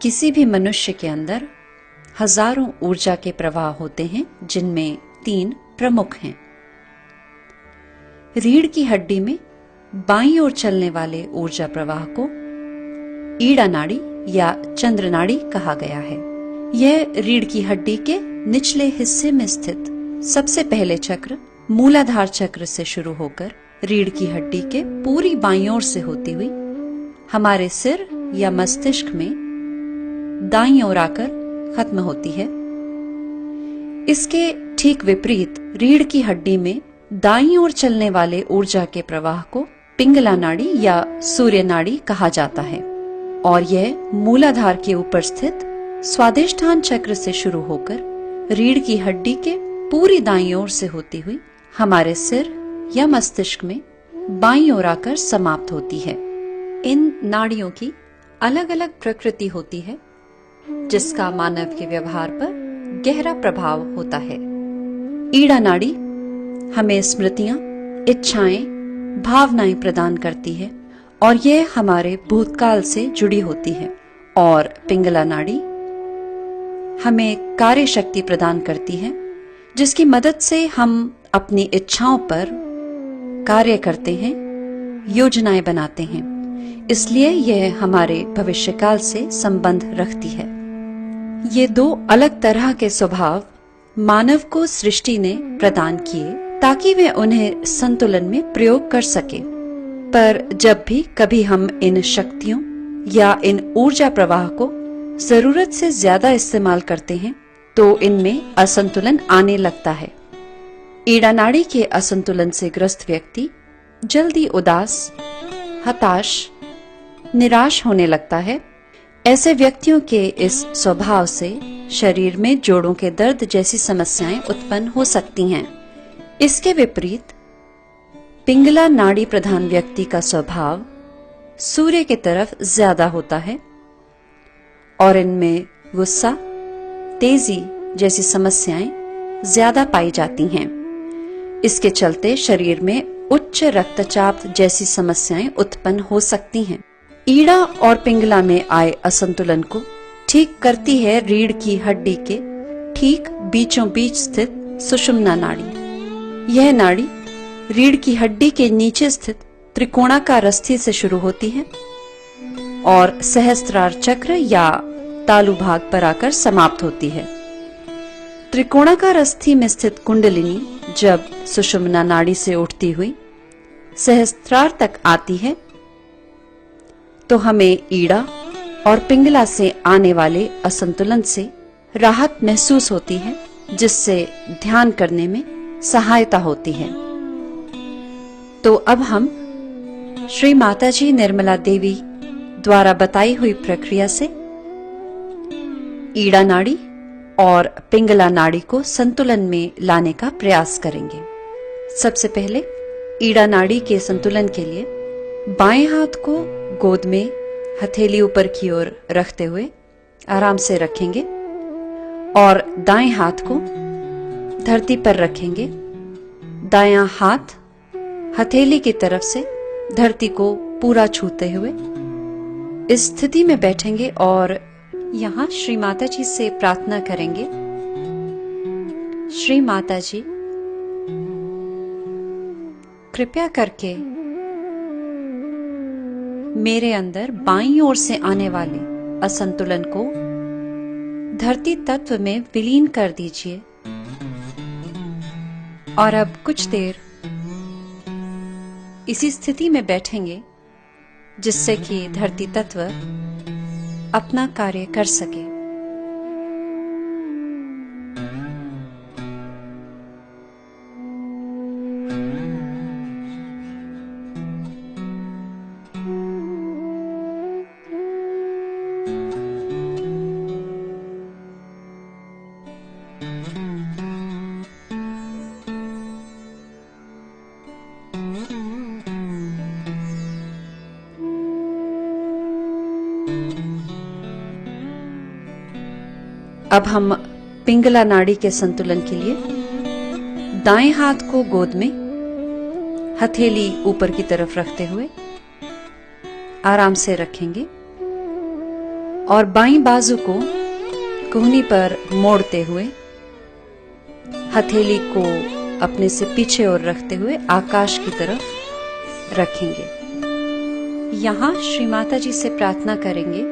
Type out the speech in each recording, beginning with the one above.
किसी भी मनुष्य के अंदर हजारों ऊर्जा के प्रवाह होते हैं, जिनमें 3 प्रमुख हैं। रीढ़ की हड्डी में बाईं ओर चलने वाले ऊर्जा प्रवाह को ईड़ा नाड़ी या चंद्र नाड़ी कहा गया है। यह रीढ़ की हड्डी के निचले हिस्से में स्थित सबसे पहले चक्र मूलाधार चक्र से शुरू होकर रीढ़ की हड्डी के पूरी बाईं ओर से होती हुई हमारे सिर या मस्तिष्क में दाईं ओर आकर खत्म होती है। इसके ठीक विपरीत रीढ़ की हड्डी में दाईं ओर चलने वाले ऊर्जा के प्रवाह को पिंगला नाड़ी या सूर्य नाड़ी कहा जाता है और यह मूलाधार के ऊपर स्थित स्वादिष्ठान चक्र से शुरू होकर रीढ़ की हड्डी के पूरी दाईं ओर से होती हुई हमारे सिर या मस्तिष्क में बाईं ओर आकर समाप्त होती है। इन नाड़ियों की अलग अलग प्रकृति होती है, जिसका मानव के व्यवहार पर गहरा प्रभाव होता है। ईड़ा नाड़ी हमें स्मृतियां, इच्छाएं, भावनाएं प्रदान करती है और यह हमारे भूतकाल से जुड़ी होती है। और पिंगला नाड़ी हमें कार्य शक्ति प्रदान करती है, जिसकी मदद से हम अपनी इच्छाओं पर कार्य करते हैं, योजनाएं बनाते हैं। इसलिए यह हमारे भविष्यकाल से संबंध रखती है। ये 2 अलग तरह के स्वभाव मानव को सृष्टि ने प्रदान किए ताकि वे उन्हें संतुलन में प्रयोग कर सके। पर जब भी कभी हम इन शक्तियों या इन ऊर्जा प्रवाह को जरूरत से ज्यादा इस्तेमाल करते हैं तो इनमें असंतुलन आने लगता है। ईड़ा नाड़ी के असंतुलन से ग्रस्त व्यक्ति जल्दी उदास, हताश, निराश होने लगता है। ऐसे व्यक्तियों के इस स्वभाव से शरीर में जोड़ों के दर्द जैसी समस्याएं उत्पन्न हो सकती हैं। इसके विपरीत पिंगला नाड़ी प्रधान व्यक्ति का स्वभाव सूर्य की तरफ ज्यादा होता है और इनमें गुस्सा, तेजी जैसी समस्याएं ज्यादा पाई जाती हैं। इसके चलते शरीर में उच्च रक्तचाप जैसी समस्याएं उत्पन्न हो सकती हैं। ईड़ा और पिंगला में आए असंतुलन को ठीक करती है रीढ़ की हड्डी के ठीक बीचों बीच स्थित सुषुम्ना नाड़ी। यह नाड़ी रीढ़ की हड्डी के नीचे स्थित त्रिकोणाकार अस्थि से शुरू होती है और सहस्त्रार चक्र या तालु भाग पर आकर समाप्त होती है। त्रिकोणाकार अस्थि में स्थित कुंडलिनी जब सुषुम्ना नाड़ी से उठती हुई सहस्त्रार तक आती है तो हमें ईड़ा और पिंगला से आने वाले असंतुलन से राहत महसूस होती है, जिससे ध्यान करने में सहायता होती है। तो अब हम श्री माताजी निर्मला देवी द्वारा बताई हुई प्रक्रिया से ईड़ा नाड़ी और पिंगला नाड़ी को संतुलन में लाने का प्रयास करेंगे। सबसे पहले ईड़ा नाड़ी के संतुलन के लिए बाएं हाथ को गोद में हथेली ऊपर की ओर रखते हुए आराम से रखेंगे और दाएं हाथ को धरती पर रखेंगे। दायां हाथ हथेली की तरफ से धरती को पूरा छूते हुए इस स्थिति में बैठेंगे और यहाँ श्री माता जी से प्रार्थना करेंगे। श्री माता जी, कृपया करके मेरे अंदर बाईं ओर से आने वाले असंतुलन को धरती तत्व में विलीन कर दीजिए। और अब कुछ देर इसी स्थिति में बैठेंगे जिससे कि धरती तत्व अपना कार्य कर सके। अब हम पिंगला नाड़ी के संतुलन के लिए दाएं हाथ को गोद में हथेली ऊपर की तरफ रखते हुए आराम से रखेंगे और बाईं बाजू को कोहनी पर मोड़ते हुए हथेली को अपने से पीछे और रखते हुए आकाश की तरफ रखेंगे। यहाँ श्री माता जी से प्रार्थना करेंगे,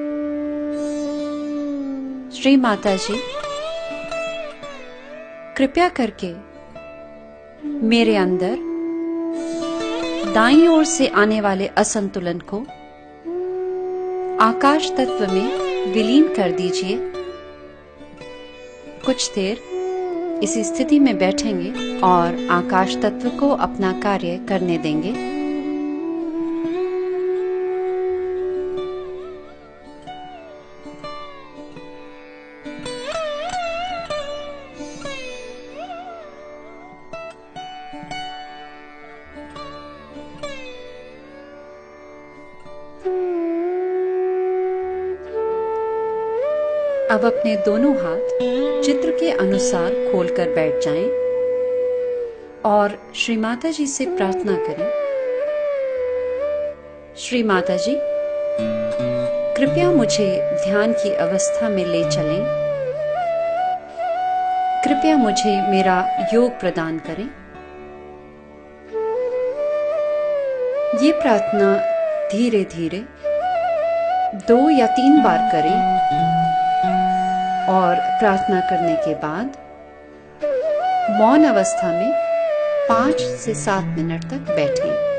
श्री माता जी कृपया करके मेरे अंदर दाईं ओर से आने वाले असंतुलन को आकाश तत्व में विलीन कर दीजिए। कुछ देर इसी स्थिति में बैठेंगे और आकाश तत्व को अपना कार्य करने देंगे। अब अपने दोनों हाथ चित्र के अनुसार खोलकर बैठ जाएं और श्री माता जी से प्रार्थना करें, श्री माता जी कृपया मुझे ध्यान की अवस्था में ले चलें, कृपया मुझे मेरा योग प्रदान करें। ये प्रार्थना धीरे धीरे 2 या 3 बार करें और प्रार्थना करने के बाद मौन अवस्था में 5 से 7 मिनट तक बैठें।